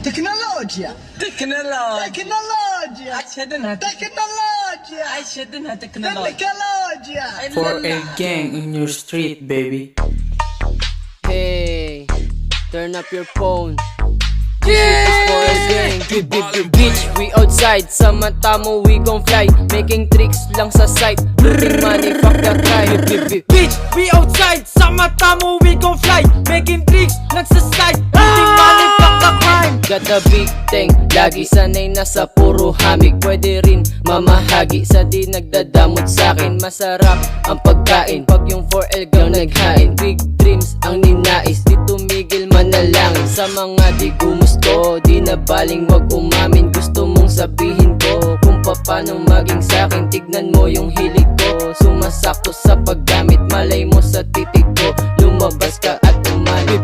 تكنولوجيا تكنولوجيا تكنولوجيا تكنولوجيا تكنولوجيا تكنولوجيا تكنولوجيا 4L gang in your street, baby. Hey, turn up your phone. This is for a gang. Bitch, we outside. Sa mata mo, we gon' fly. Making tricks lang sa site. Looting money, fuck the crime. Bitch, we outside. Sa mata mo, we gon' fly. Making tricks lang sa side. Looting money, fuck the crime. Got a big thing, lagi sanay na sa puro hamig. Pwede rin mamahagi sa di nagdadamot sa'kin. Masarap ang pagkain pag yung 4L gang naghain. Big dreams ang ninais, di tumigil manalangin. Sa mga di gumusto, di na baling wag umamin. Gusto mong sabihin ko kung paano maging sa'kin. Tignan mo yung hilig ko, sumasakto sa paggamit. Malay mo sa titig ko, lumabas ka at umani.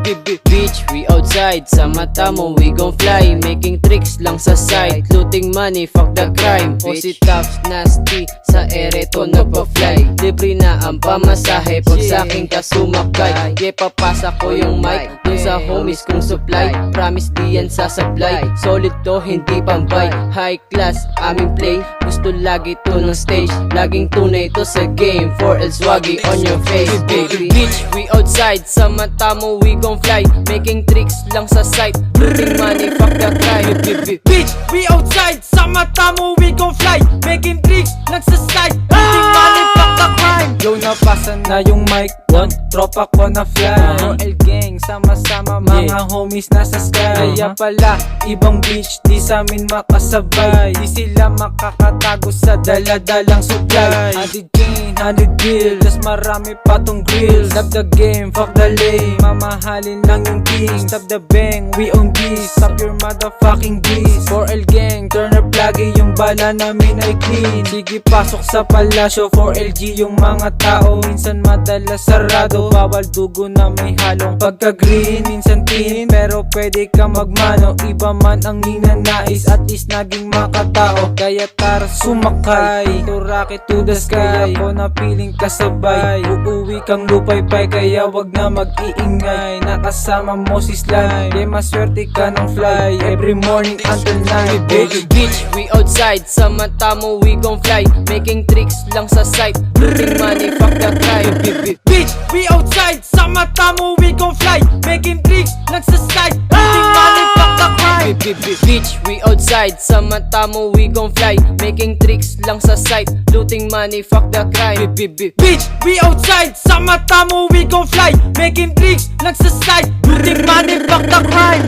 Bitch, we outside. Sa mata mo, we gon' fly. Making tricks lang sa side. Looting money, fuck the crime. O si Tops, nasty, sa ereto nagpa-fly. Libre na ang pamasahe pag sa'kin ka sumakay. Papasa ko yung mic dun sa homies kong supply. Promise di yan sasablay. Solid to, hindi pambay. High class, aming play. Gusto lagi to ng stage. Laging tunay to sa game. 4L swaggy on your face, baby. Bitch, we outside. Sa mata mo, we gon' fly. Making tricks lang sa site. Looting money, fuck the crime. Bitch, we outside. Sa mata mo, we gon' fly. Making tricks lang sa side. Looting money, fuck the crime. Yo, napasa na yung mic. One, tropa ko na fly. 4L gang, sama-sama mga homies nasa sky. Kaya pala, ibang bitch di sa amin makasabay. Di sila makakatago sa daladalang supply. 100 chain, 100 bill, tas marami pa tong grills. Stop the game, fuck the lane. Mamahalin lang yung king. Stop the bang, we own this. Stop your motherfucking beast. 4L gang, turn up lagi yung bala namin ay clean. Sige pasok sa palasyo, 4LG yung mga tao. Minsan madalas sarado, bawal dugo na may halong pagka-green. Minsan teen, pero pwede ka magmano. Iba man ang ninanais, at least naging makatao. Kaya tara sumakay, to rocket to the sky. Ako na piling kasabay, uuwi kang lupay-pay. Kaya wag na mag-iingay, nakasama mo si Slime. Kaya maswerte ka ng fly, every morning until night. Bitch, we outside. Sa mata mo, we gon' fly. Making tricks lang sa site. Looting money, fuck the crime. Bitch, we outside. Sa mata mo, we gon' fly. Making tricks lang sa side. Looting money, fuck the crime. Bitch, we outside. Sa mata mo, we gon' fly. Making tricks lang sa site. Looting money, fuck the crime. Bitch, we outside. Sa mata mo, we gon' fly. Making tricks lang sa side. Looting money, fuck the crime.